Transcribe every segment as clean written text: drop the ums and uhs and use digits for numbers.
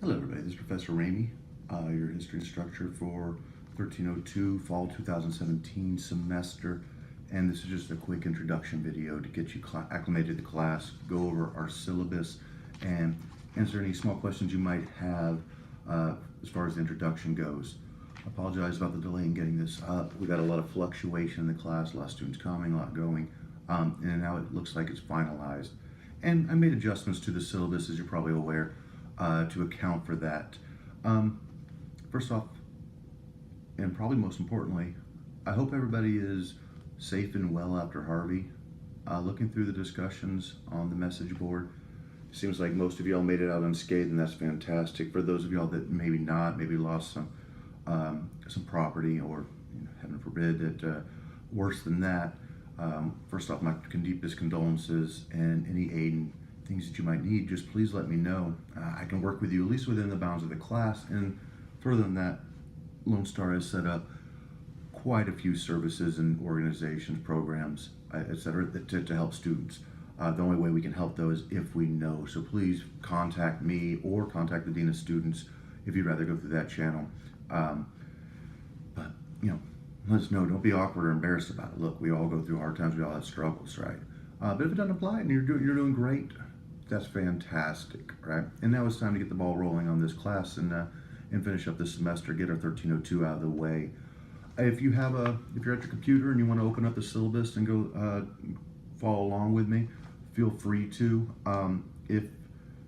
Hello everybody, this is Professor Ramey, your history instructor for 1302 Fall 2017 semester, and this is just a quick introduction video to get you acclimated to class, go over our syllabus, and answer any small questions you might have as far as the introduction goes. I apologize about the delay in getting this up. We got a lot of fluctuation in the class, a lot of students coming, a lot going, and now it looks like it's finalized. And I made adjustments to the syllabus, as you're probably aware, to account for that. First off, and probably most importantly, I hope everybody is safe and well after Harvey. Looking through the discussions on the message board, it seems like most of y'all made it out unscathed, and that's fantastic. For those of y'all that maybe not, maybe lost some property, or heaven forbid, that worse than that, first off, my deepest condolences, and any aid and things that you might need, just please let me know. I can work with you at least within the bounds of the class, and further than that, Lone Star has set up quite a few services and organizations, programs, etc., to help students. The only way we can help those is if we know. So please contact me or contact the Dean of Students if you'd rather go through that channel. But let us know. Don't be awkward or embarrassed about it. Look, we all go through hard times. We all have struggles, right? But if it doesn't apply and you're doing great, that's fantastic, right? And now it's time to get the ball rolling on this class and finish up this semester, get our 1302 out of the way. If you're at your computer and you want to open up the syllabus and go follow along with me, feel free to. If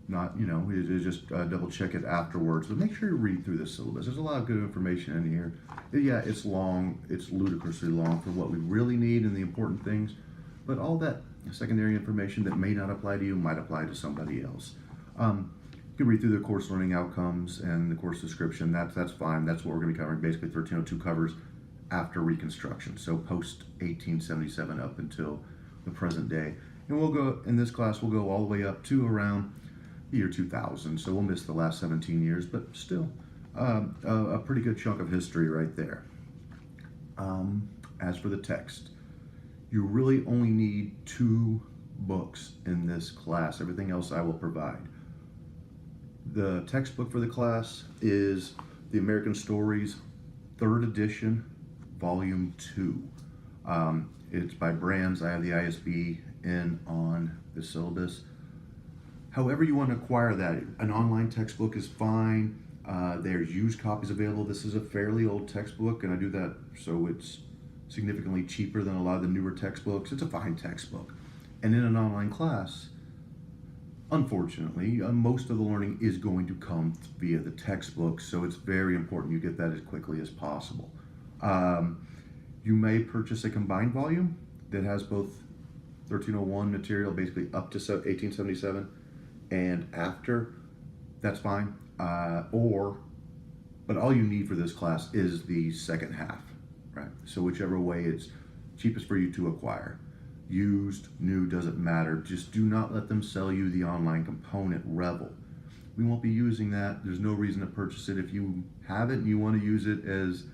not, just double check it afterwards. But make sure you read through the syllabus. There's a lot of good information in here. Yeah, it's long. It's ludicrously long for what we really need and the important things. But all that secondary information that may not apply to you might apply to somebody else. You can read through the course learning outcomes and the course description. That's fine. That's what we're going to be covering. Basically, 1302 covers after Reconstruction, so post 1877 up until the present day. And we'll go in this class. We'll go all the way up to around the year 2000. So we'll miss the last 17 years, but still a pretty good chunk of history right there. As for the text, you really only need 2 books in this class. Everything else I will provide. The textbook for the class is the American Stories 3rd edition, volume 2. It's by Brands. I have the ISBN on the syllabus. However you want to acquire that, an online textbook is fine. There's used copies available. This is a fairly old textbook, and I do that so it's significantly cheaper than a lot of the newer textbooks. It's a fine textbook. And in an online class, unfortunately, most of the learning is going to come via the textbook, so it's very important you get that as quickly as possible. You may purchase a combined volume that has both 1301 material, basically up to 1877, and after. That's fine. But all you need for this class is the second half, right? So whichever way it's cheapest for you to acquire. Used, new, doesn't matter. Just do not let them sell you the online component, Revel. We won't be using that. There's no reason to purchase it. If you have it and you want to use it as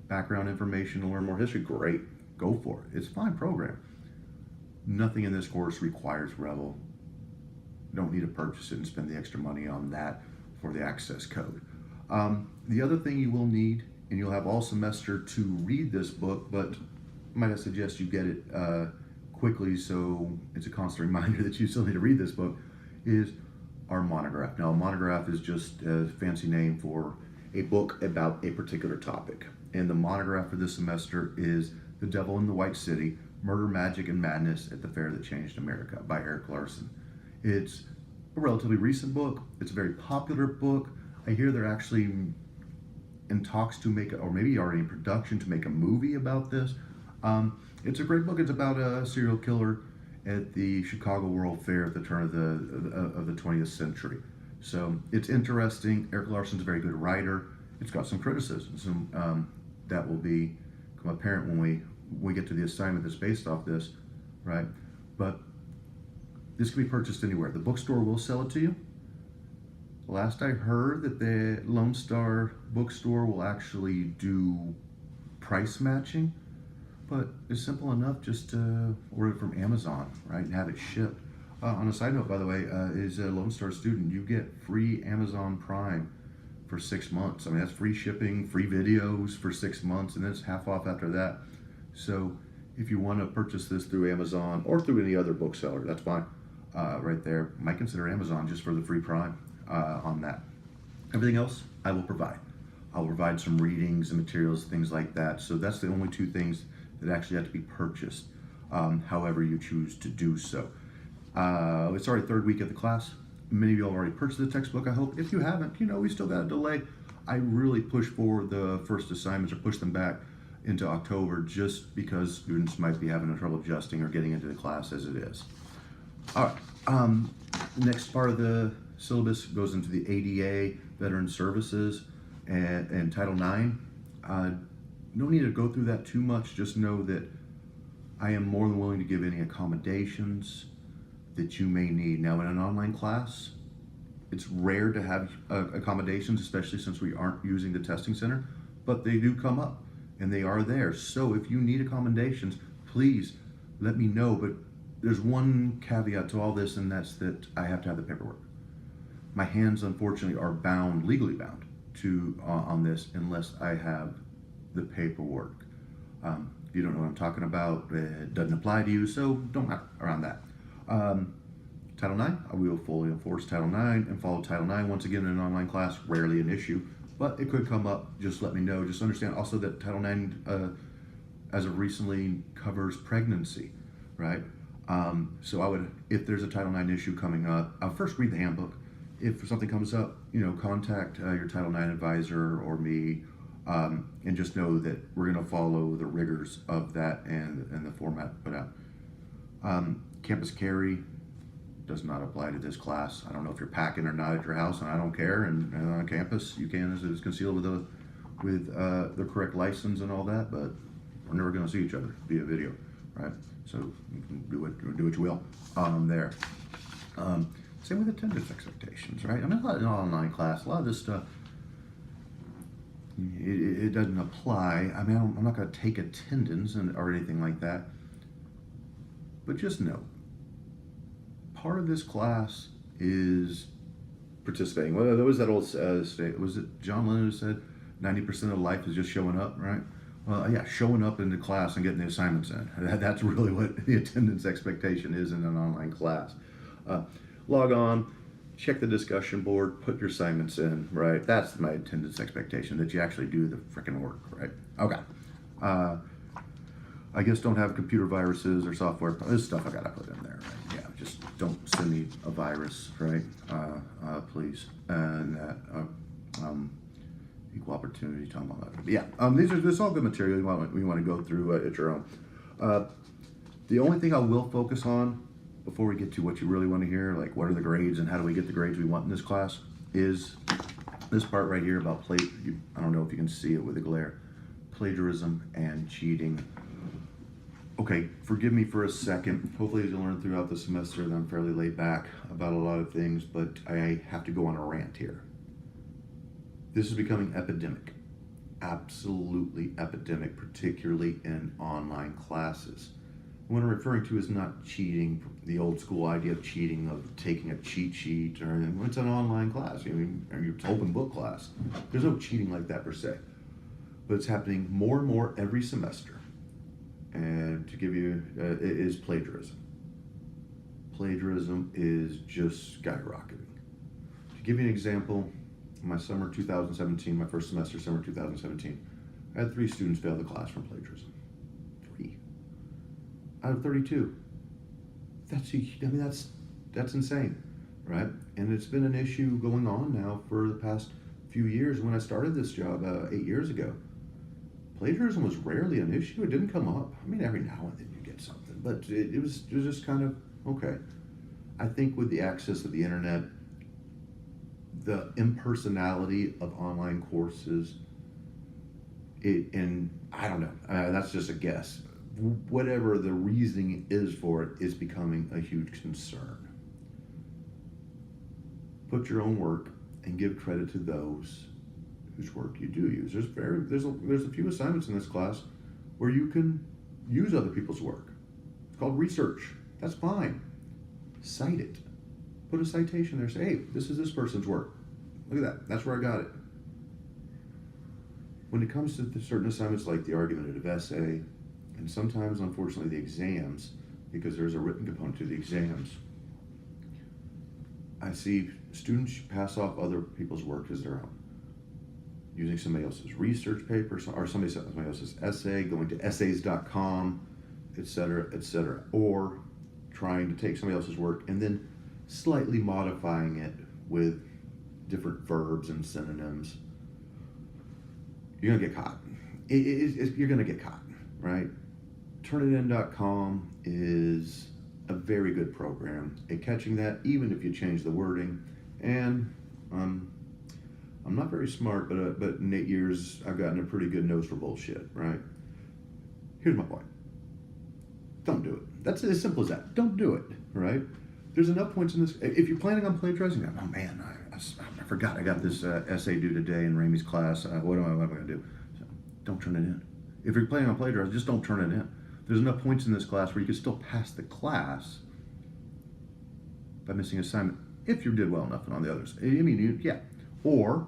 background information to learn more history, great, go for it. It's a fine program. Nothing in this course requires Revel. You don't need to purchase it and spend the extra money on that for the access code. The other thing you will need, and you'll have all semester to read this book, but might I suggest you get it quickly so it's a constant reminder that you still need to read this book, is our monograph. Now, a monograph is just a fancy name for a book about a particular topic. And the monograph for this semester is The Devil in the White City, Murder, Magic, and Madness at the Fair That Changed America by Eric Larson. It's a relatively recent book. It's a very popular book. I hear they're actually in talks to make, or maybe already in production, to make a movie about this. It's a great book. It's about a serial killer at the Chicago World Fair at the turn of the 20th century. So it's interesting. Eric Larson's a very good writer. It's got some criticisms that will become apparent when we get to the assignment that's based off this, right? But this can be purchased anywhere. The bookstore will sell it to you. Last I heard that the Lone Star bookstore will actually do price matching, but it's simple enough just to order it from Amazon, right, and have it shipped. On a side note, by the way, is a Lone Star student, you get free Amazon Prime for 6 months. I mean, that's free shipping, free videos for 6 months, and then it's half off after that. So if you want to purchase this through Amazon or through any other bookseller, that's fine. Right there, might consider Amazon just for the free Prime on that. Everything else, I will provide. I'll provide some readings and materials, things like that. So that's the only two things that actually have to be purchased, however you choose to do so. It's already third week of the class. Many of you have already purchased the textbook, I hope. If you haven't, we still got a delay. I really push for the first assignments or push them back into October just because students might be having trouble adjusting or getting into the class as it is. All right, next part of the syllabus goes into the ADA, Veteran Services, and Title IX. No need to go through that too much. Just know that I am more than willing to give any accommodations that you may need. Now, in an online class, it's rare to have accommodations, especially since we aren't using the testing center, but they do come up and they are there. So if you need accommodations, please let me know. But there's one caveat to all this, and that's that I have to have the paperwork. My hands, unfortunately, are bound, legally bound, to on this unless I have the paperwork. If you don't know what I'm talking about, it doesn't apply to you, so don't have around that. Title IX, we will fully enforce Title IX and follow Title IX. Once again, in an online class, rarely an issue, but it could come up. Just let me know. Just understand also that Title IX, as of recently, covers pregnancy, right? So I would, if there's a Title IX issue coming up, I'll first read the handbook. If something comes up, contact your Title IX advisor or me, and just know that we're going to follow the rigors of that and the format put out. Campus carry does not apply to this class. I don't know if you're packing or not at your house, and I don't care. And on campus, you can, as it's concealed with the correct license and all that, but we're never going to see each other via video, right? So you can do what you will there. Same with attendance expectations, right? I mean, in an online class, a lot of this stuff, it doesn't apply. I mean, I'm not going to take attendance or anything like that. But just know, part of this class is participating. Well, there was that old state, was it John Lennon who said 90% of life is just showing up, right? Well, yeah, showing up into class and getting the assignments in. That's really what the attendance expectation is in an online class. Log on, check the discussion board, put your assignments in, right? That's my attendance expectation, that you actually do the freaking work, right? Okay. I guess don't have computer viruses or software. This stuff I gotta put in there, right? Yeah, just don't send me a virus, right? Please. And that equal opportunity, Tom. Yeah, this is all good material you want to go through at your own. The only thing I will focus on before we get to what you really want to hear, like what are the grades and how do we get the grades we want in this class, is this part right here about I don't know if you can see it with the glare, plagiarism and cheating. Okay, forgive me for a second. Hopefully you'll learn throughout the semester that I'm fairly laid back about a lot of things, but I have to go on a rant here. This is becoming epidemic, absolutely epidemic, particularly in online classes. What I'm referring to is not cheating, the old school idea of cheating, of taking a cheat sheet or anything. It's an online class, it's open book class. There's no cheating like that per se. But it's happening more and more every semester. And to give you, it is plagiarism. Plagiarism is just skyrocketing. To give you an example, my summer 2017, my first semester, summer 2017, I had 3 students fail the class from plagiarism. 3 out of 32. That's insane, right? And it's been an issue going on now for the past few years. When I started this job 8 years ago, plagiarism was rarely an issue. It didn't come up. I mean, every now and then you get something, but it was just kind of okay. I think with the access of the internet, the impersonality of online courses, and I don't know, that's just a guess. Whatever the reasoning is for it is becoming a huge concern. Put your own work and give credit to those whose work you do use. There's a few assignments in this class where you can use other people's work. It's called research. That's fine. cite it. Put a citation there. Say, hey, this is this person's work. Look at that. That's where I got it. When it comes to certain assignments like the argumentative essay, and sometimes, unfortunately, the exams, because there's a written component to the exams, I see students pass off other people's work as their own, using somebody else's research paper or somebody else's essay, going to essays.com, etc., or trying to take somebody else's work and then slightly modifying it with different verbs and synonyms. You're gonna get caught. You're gonna get caught, right? Turnitin.com is a very good program at catching that, even if you change the wording. And I'm not very smart, but in 8 years I've gotten a pretty good nose for bullshit, right? Here's my point. Don't do it. That's as simple as that. Don't do it, right? There's enough points in this. If you're planning on plagiarizing, oh man, I forgot I got this essay due today in Ramey's class. What am I going to do? So, don't turn it in. If you're planning on plagiarizing, just don't turn it in. There's enough points in this class where you can still pass the class by missing assignment if you did well enough on the others. I mean, yeah. Or,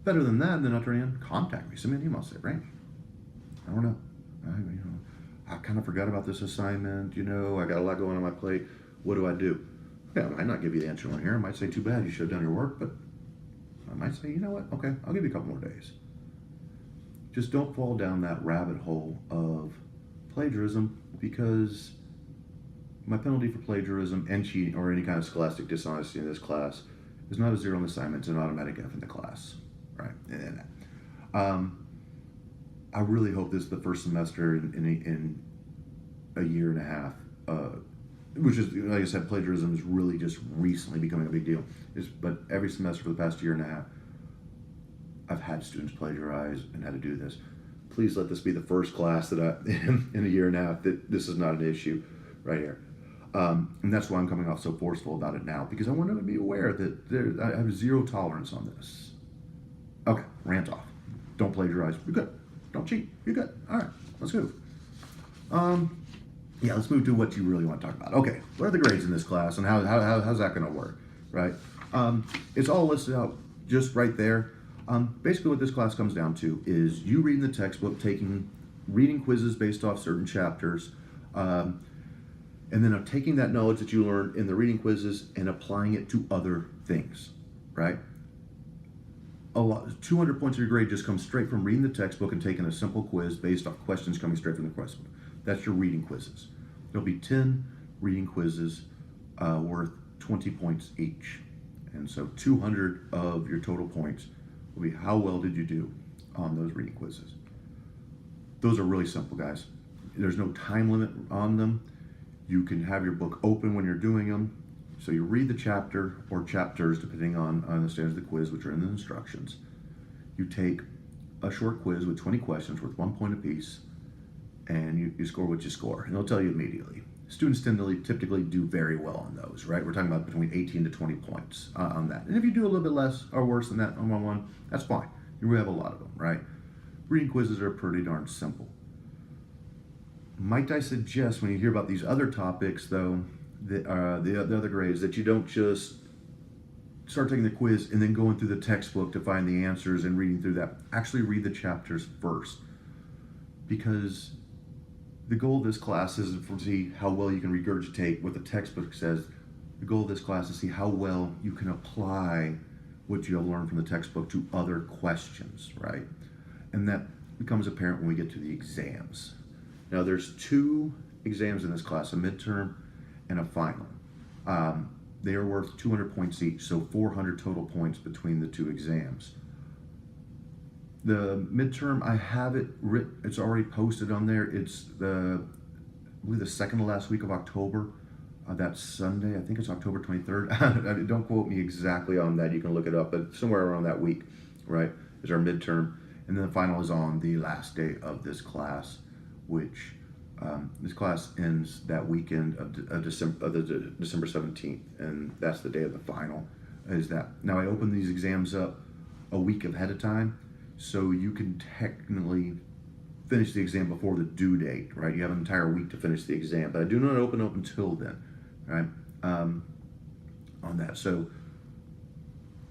better than that, then not turn it in, contact me. Send me an email. Say, Randy, I don't know. I kind of forgot about this assignment. I got a lot going on my plate. What do I do? Yeah, I might not give you the answer on here. I might say, too bad, you should have done your work. But I might say, you know what? Okay, I'll give you a couple more days. Just don't fall down that rabbit hole of plagiarism, because my penalty for plagiarism and cheating or any kind of scholastic dishonesty in this class is not a 0 on the assignment, it's an automatic F in the class, right? And I really hope this is the first semester in a year and a half, which is, like I said, plagiarism is really just recently becoming a big deal. But every semester for the past year and a half, I've had students plagiarize and had to do this. Please let this be the first class that in a year and a half that this is not an issue right here. And that's why I'm coming off so forceful about it now, because I want them to be aware that I have 0 tolerance on this. Okay, rant off. Don't plagiarize. You're good. Don't cheat. You're good. All right, let's move. Yeah, let's move to what you really want to talk about. Okay, what are the grades in this class, and how's that going to work, right? It's all listed out just right there. Basically what this class comes down to is you reading the textbook, taking reading quizzes based off certain chapters, and then taking that knowledge that you learned in the reading quizzes and applying it to other things, right? 200 points of your grade just comes straight from reading the textbook and taking a simple quiz based off questions coming straight from the textbook. That's your reading quizzes. There'll be 10 reading quizzes worth 20 points each. And so 200 of your total points will be how well did you do on those reading quizzes. Those are really simple, guys. There's no time limit on them. You can have your book open when you're doing them. So you read the chapter or chapters, depending on the standards of the quiz, which are in the instructions. You take a short quiz with 20 questions worth 1 point apiece, and you score what you score. And they'll tell you immediately. Students typically do very well on those, right? We're talking about between 18 to 20 points on that. And if you do a little bit less or worse than that on one, that's fine. You have a lot of them, right? Reading quizzes are pretty darn simple. Might I suggest when you hear about these other topics, though, the other grades, that you don't just start taking the quiz and then going through the textbook to find the answers and reading through that. Actually read the chapters first, because the goal of this class isn't to see how well you can regurgitate what the textbook says. The goal of this class is to see how well you can apply what you have learned from the textbook to other questions, right? And that becomes apparent when we get to the exams. Now, there's 2 exams in this class, a midterm and a final. They are worth 200 points each, so 400 total points between the 2 exams. The midterm, I have it written, it's already posted on there. It's I believe the second to last week of October. That's Sunday, I think it's October 23rd. Don't quote me exactly on that, you can look it up, but somewhere around that week, right, is our midterm. And then the final is on the last day of this class, which this class ends that weekend of December 17th, and that's the day of the final. Is that now I open these exams up a week ahead of time, so you can technically finish the exam before the due date, right? You have an entire week to finish the exam, but I do not open up until then, right? on that. So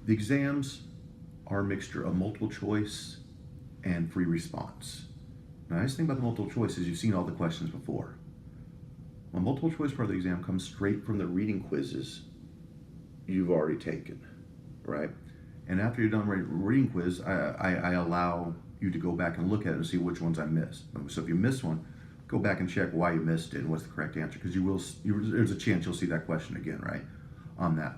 the exams are a mixture of multiple choice and free response. Now, the nice thing about the multiple choice is you've seen all the questions before. Well, multiple choice part of the exam comes straight from the reading quizzes you've already taken, right? And after you're done reading quiz, I allow you to go back and look at it and see which ones I missed. So if you miss one, go back and check why you missed it and what's the correct answer, because there's a chance you'll see that question again, right, on that.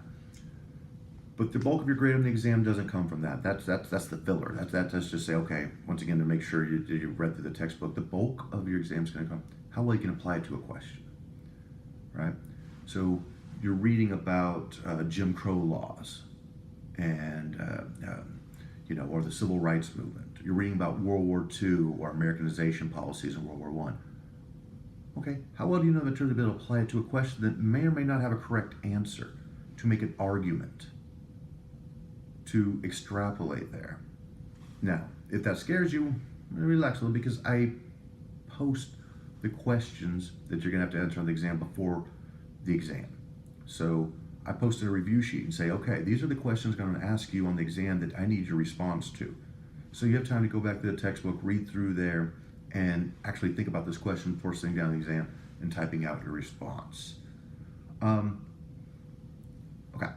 But the bulk of your grade on the exam doesn't come from that. That's the filler. That's just say, okay, once again, to make sure you've read through the textbook. The bulk of your exam is going to come how well you can apply it to a question, right? So you're reading about Jim Crow laws and or the civil rights movement. You're reading about World War II or Americanization policies in World War I. Okay, how well do you know that you're able to apply it to a question that may or may not have a correct answer, to make an argument, to extrapolate there? Now, if that scares you, relax a little, because I post the questions that you're gonna have to answer on the exam before the exam. So I posted a review sheet and say, okay, these are the questions I'm gonna ask you on the exam that I need your response to. So you have time to go back to the textbook, read through there, and actually think about this question before sitting down the exam and typing out your response. Okay,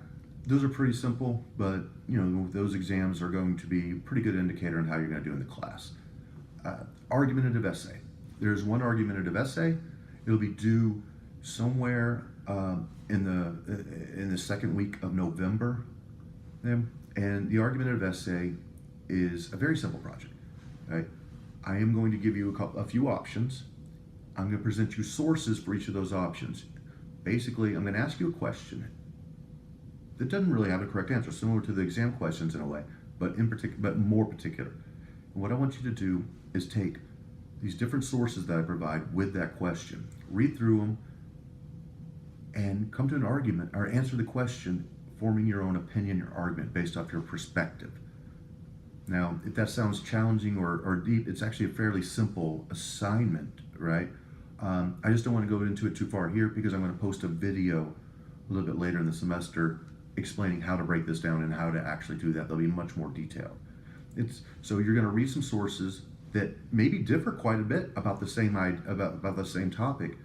those are pretty simple, but those exams are going to be a pretty good indicator on how you're going to do in the class. Argumentative essay. There's one argumentative essay. It'll be due somewhere in the second week of November, and the argumentative essay is a very simple project. Right? I am going to give you a few options. I'm going to present you sources for each of those options. Basically, I'm going to ask you a question that doesn't really have a correct answer, similar to the exam questions in a way, but more particular. And what I want you to do is take these different sources that I provide with that question, read through them, and come to an argument or answer the question, forming your own opinion or argument based off your perspective. Now, if that sounds challenging or deep, it's actually a fairly simple assignment, right? I just don't want to go into it too far here, because I'm going to post a video a little bit later in the semester explaining how to break this down and how to actually do that. There'll be much more detail. So you're going to read some sources that maybe differ quite a bit about the same about the same topic.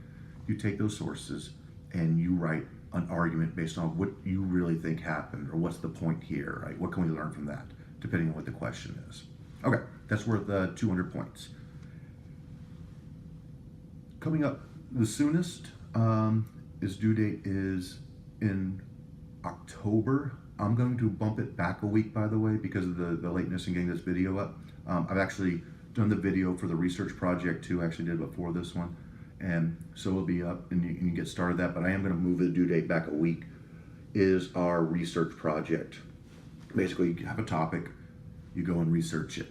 You take those sources and you write an argument based on what you really think happened, or what's the point here, right? What can we learn from that, depending on what the question is. Okay, that's worth 200 points. Coming up, the soonest is due date is in October. I'm going to bump it back a week, by the way, because of the lateness in getting this video up. I've actually done the video for the research project too. I actually did it before this one, and so it'll be up and you can get started that, but I am going to move the due date back a week. Is our research project. Basically, you have a topic, you go and research it.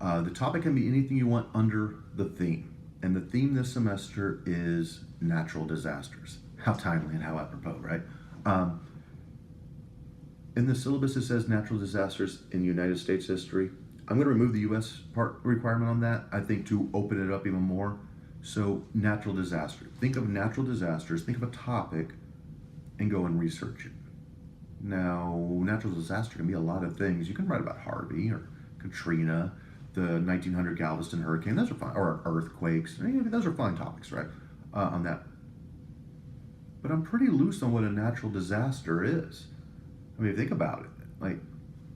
The topic can be anything you want under the theme, and the theme this semester is natural disasters. How timely and how apropos, right? In the syllabus, it says natural disasters in United States history. I'm going to remove the U.S. part requirement on that, I think, to open it up even more. So natural disaster. Think of natural disasters, think of a topic, and go and research it. Now, natural disaster can be a lot of things. You can write about Harvey or Katrina, the 1900 Galveston hurricane. Those are fine. Or earthquakes. Those are fine topics, right? On that. But I'm pretty loose on what a natural disaster is. I mean, think about it. Like,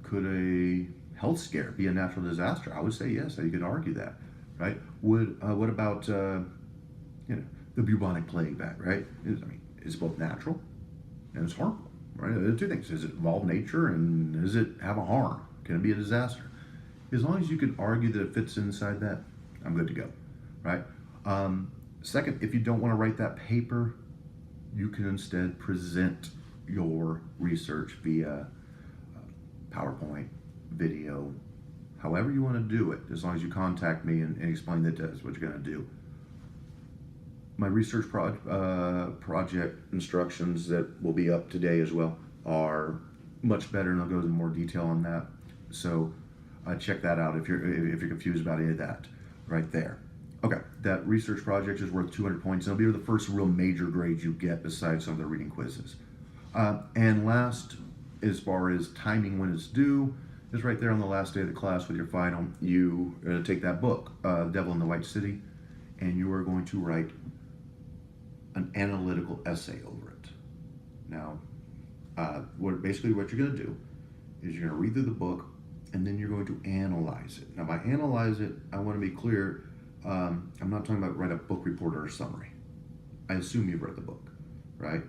could a health scare be a natural disaster? I would say yes. You could argue that, right? What about the bubonic plague back, right? It's both natural and it's harmful, right? There are two things. Does it involve nature, and does it have a harm? Can it be a disaster? As long as you can argue that it fits inside that, I'm good to go, right? Second, if you don't want to write that paper, you can instead present your research via PowerPoint, video, however you want to do it, as long as you contact me and explain that that's what you're going to do. My research project instructions that will be up today as well are much better, and I'll go into more detail on that. So check that out if you're confused about any of that right there. Okay, that research project is worth 200 points. It'll be the first real major grade you get besides some of the reading quizzes. And last, as far as timing when it's due, is right there on the last day of the class with your final. You are going to take that book, Devil in the White City, and you are going to write an analytical essay over it. Now, basically what you're going to do is you're going to read through the book, and then you're going to analyze it. Now, by analyze it, I want to be clear, I'm not talking about write a book report or a summary. I assume you've read the book, right?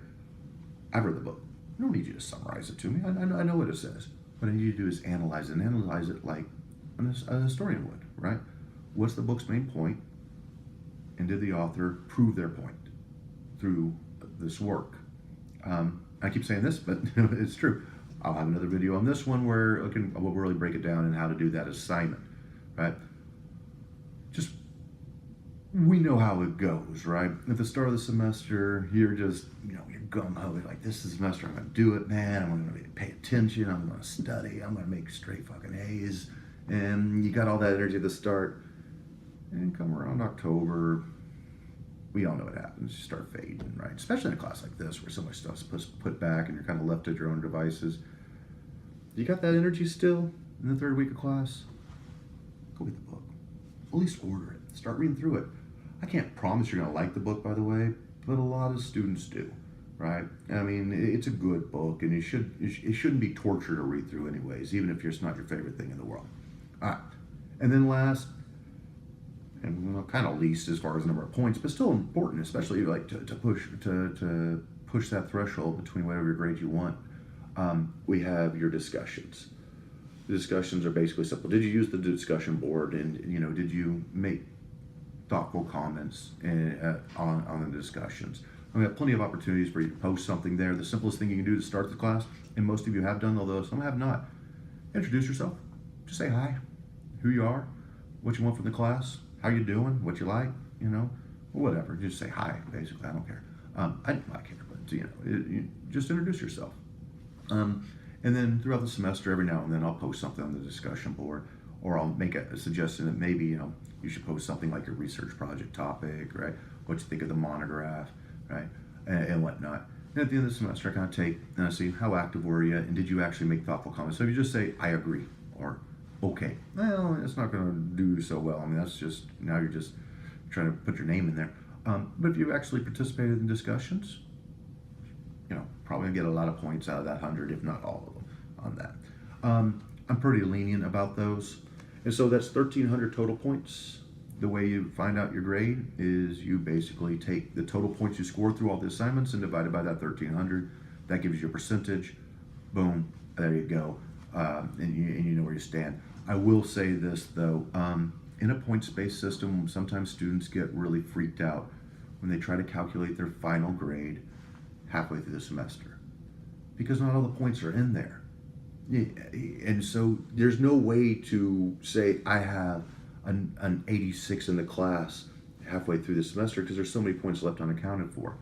I've read the book. I don't need you to summarize it to me. I know what it says. What I need you to do is analyze it, and analyze it like a historian would, right? What's the book's main point, and did the author prove their point through this work? I keep saying this, but it's true. I'll have another video on this one where we'll really break it down and how to do that assignment, right? Just, we know how it goes, right? At the start of the semester, you're just, you're gung-ho, like, this is the semester, I'm gonna do it, man, I'm gonna pay attention, I'm gonna study, I'm gonna make straight fucking A's, and you got all that energy at the start, and come around October, we all know what happens. You start fading, right? Especially in a class like this where so much stuff's put back and you're kind of left at your own devices. You got that energy still in the third week of class? Go get the book. At least order it. Start reading through it. I can't promise you're going to like the book, by the way, but a lot of students do, right? I mean, it's a good book, and it shouldn't be torture to read through anyways, even if it's not your favorite thing in the world. All right. And then last, and kind of least as far as number of points, but still important, especially like to push that threshold between whatever grade you want. We have your discussions. The discussions are basically simple. Did you use the discussion board, and did you make thoughtful comments on the discussions? We have plenty of opportunities for you to post something there. The simplest thing you can do to start the class, and most of you have done, although some have not, introduce yourself. Just say hi, who you are, what you want from the class, how you doing, what you like, whatever. Just say hi, basically. I don't care. I care, but just introduce yourself. And then throughout the semester, every now and then, I'll post something on the discussion board, or I'll make a suggestion that maybe you should post something like your research project topic, right? What you think of the monograph, right, and whatnot. And at the end of the semester, I kind of take and I see how active were you, and did you actually make thoughtful comments? So if you just say I agree or okay, well, it's not going to do so well. I mean, that's just, now you're just trying to put your name in there. But if you actually participated in discussions, probably going to get a lot of points out of that 100, if not all of them on that. I'm pretty lenient about those. And so that's 1,300 total points. The way you find out your grade is you basically take the total points you scored through all the assignments and divide it by that 1,300. That gives you a percentage. Boom, there you go. And you know where you stand. I will say this though, in a points-based system, sometimes students get really freaked out when they try to calculate their final grade halfway through the semester, because not all the points are in there. And so there's no way to say I have an 86 in the class halfway through the semester, because there's so many points left unaccounted for.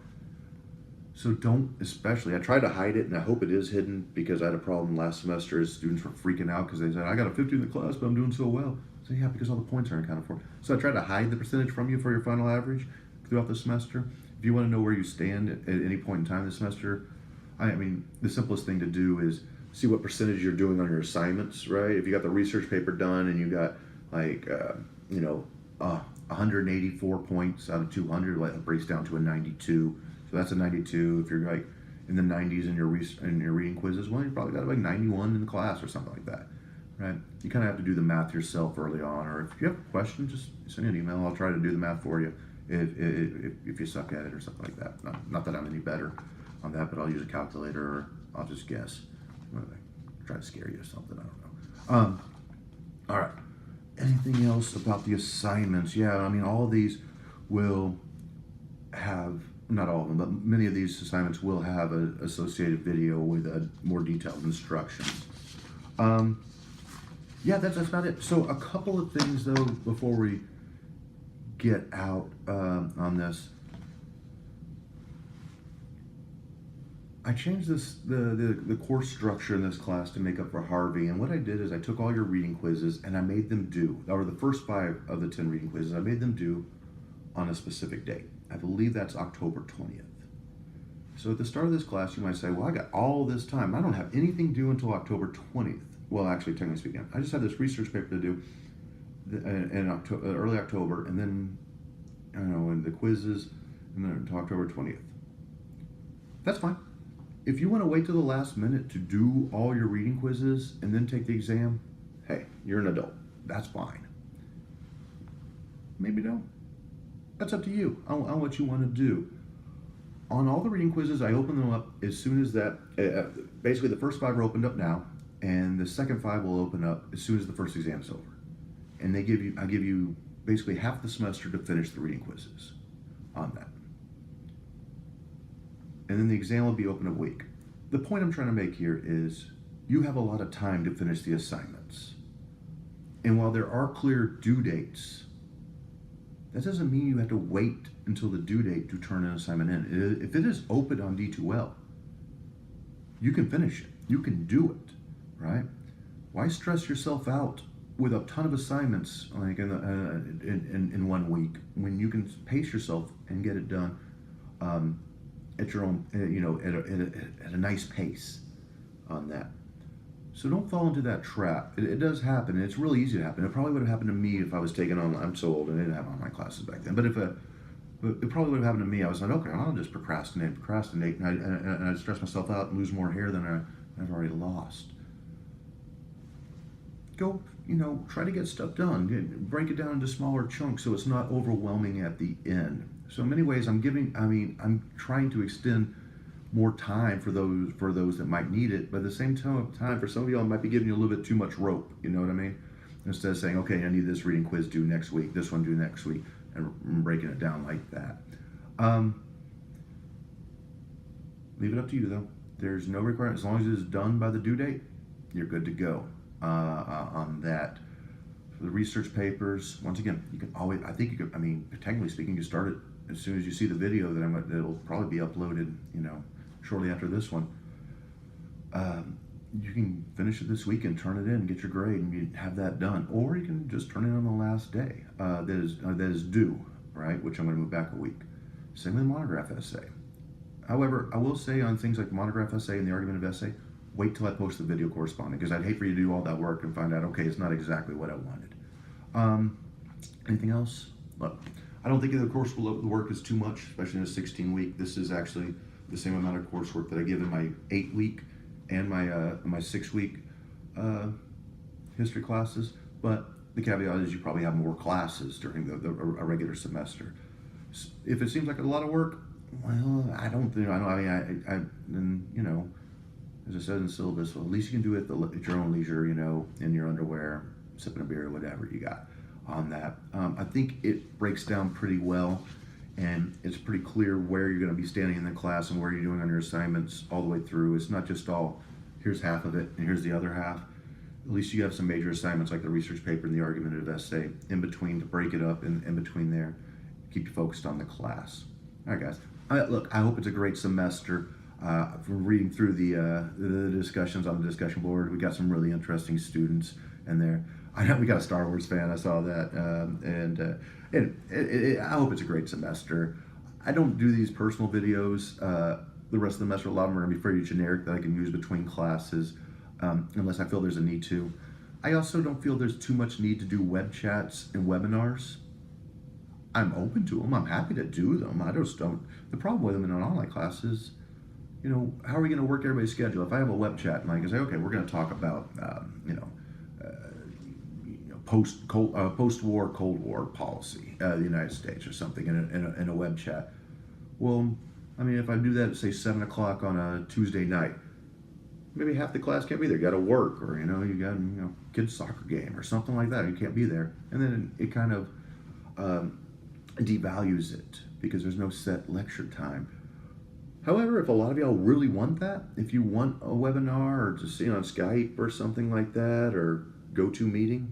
So don't, especially, I try to hide it, and I hope it is hidden, because I had a problem last semester as students were freaking out because they said, I got a 50 in the class, but I'm doing so well. So yeah, because all the points aren't accounted for. So I try to hide the percentage from you for your final average throughout the semester. If you want to know where you stand at any point in time this semester, I mean, the simplest thing to do is see what percentage you're doing on your assignments, right? If you got the research paper done and you got like, 184 points out of 200, like it breaks down to a 92. So that's a 92. If you're like in the 90s in your reading quizzes, well, you probably got like 91 in the class or something like that, right? You kind of have to do the math yourself early on, or if you have a question, just send me an email. I'll try to do the math for you if you suck at it or something like that. Not that I'm any better on that, but I'll use a calculator, or I'll just guess. Try to scare you or something, I don't know. All right. Anything else about the assignments? Yeah, I mean, all of these will have, not all of them, but many of these assignments will have an associated video with more detailed instructions. Yeah, that's about it. So a couple of things, though, before we get out on this. I changed the course structure in this class to make up for Harvey, and what I did is I took all your reading quizzes and I made them due, or the first 5 of the 10 reading quizzes, I made them due on a specific date. I believe that's October 20th. So at the start of this class, you might say, well, I got all this time. I don't have anything due until October 20th. Well, actually, technically speaking, I just have this research paper to do in early October, and then, and the quizzes, and then until October 20th. That's fine. If you want to wait till the last minute to do all your reading quizzes and then take the exam, hey, you're an adult. That's fine. Maybe don't. That's up to you on what you want to do. On all the reading quizzes, I open them up as soon as that, basically the first 5 are opened up now, and the second 5 will open up as soon as the first exam is over. And I give you basically half the semester to finish the reading quizzes on that. And then the exam will be open a week. The point I'm trying to make here is you have a lot of time to finish the assignments. And while there are clear due dates, that doesn't mean you have to wait until the due date to turn an assignment in. If it is open on D2L, you can finish it. You can do it, right? Why stress yourself out with a ton of assignments like in 1 week when you can pace yourself and get it done at your own, at a nice pace on that. So don't fall into that trap. It does happen, and it's really easy to happen. It probably would have happened to me if I was taking online. I'm so old and I didn't have online classes back then. But it probably would have happened to me. I was like, okay, I'll just procrastinate, and I'd stress myself out and lose more hair than I've already lost. Go, try to get stuff done. Break it down into smaller chunks so it's not overwhelming at the end. So in many ways, I'm trying to extend more time for those that might need it, but at the same time, for some of y'all, it might be giving you a little bit too much rope. You know what I mean? Instead of saying, okay, I need this reading quiz due next week, this one due next week, and breaking it down like that. Leave it up to you, though. There's no requirement. As long as it is done by the due date, you're good to go on that. For the research papers, once again, you can always, technically speaking, you start it as soon as you see the video that'll probably be uploaded, shortly after this one. You can finish it this week and turn it in and get your grade and you have that done. Or you can just turn it on the last day that is due, right? Which I'm going to move back a week. Same with the monograph essay. However, I will say on things like the monograph essay and the argumentative essay, wait till I post the video corresponding, because I'd hate for you to do all that work and find out, okay, it's not exactly what I wanted. Anything else? Look, I don't think the course work is too much, especially in a 16-week. This is actually the same amount of coursework that I give in my 8-week and my 6-week history classes. But the caveat is you probably have more classes during a regular semester. If it seems like a lot of work, well, I don't think, as I said in the syllabus, well, at least you can do it at your own leisure, in your underwear, sipping a beer, whatever you got on that. I think it breaks down pretty well, and it's pretty clear where you're going to be standing in the class and where you're doing on your assignments all the way through. It's not just all, here's half of it and here's the other half. At least you have some major assignments like the research paper and the argumentative essay in between to break it up in between there, keep you focused on the class. All right, guys. Look, I hope it's a great semester. From reading through the discussions on the discussion board, we got some really interesting students in there. I know we got a Star Wars fan. I saw that, I hope it's a great semester. I don't do these personal videos the rest of the semester. A lot of them are going to be pretty generic that I can use between classes, unless I feel there's a need to. I also don't feel there's too much need to do web chats and webinars. I'm open to them. I'm happy to do them. I just don't. The problem with them in an online class is, how are we going to work everybody's schedule? If I have a web chat and I can say, okay, we're going to talk about, post-war, Cold War policy, the United States or something in a web chat. Well, if I do that at say 7 o'clock on a Tuesday night, maybe half the class can't be there. You got to work, or you got kids' soccer game or something like that. You can't be there, and then it kind of devalues it because there's no set lecture time. However, if a lot of y'all really want that, if you want a webinar or just on Skype or something like that, or GoToMeeting,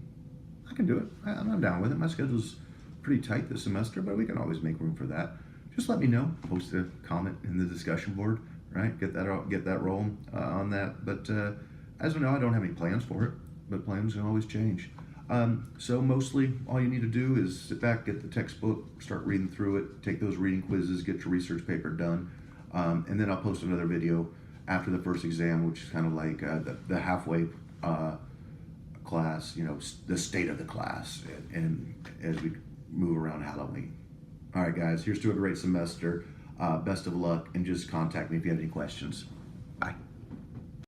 I can do it. I'm down with it. My schedule's pretty tight this semester, but we can always make room for that. Just let me know. Post a comment in the discussion board, right? Get that rolling on that. But as of now, I don't have any plans for it, but plans can always change. So mostly all you need to do is sit back, get the textbook, start reading through it, take those reading quizzes, get your research paper done. And then I'll post another video after the first exam, which is kind of like the halfway class, the state of the class, and as we move around Halloween. All right, guys, here's to a great semester. Best of luck, and just contact me if you have any questions. Bye.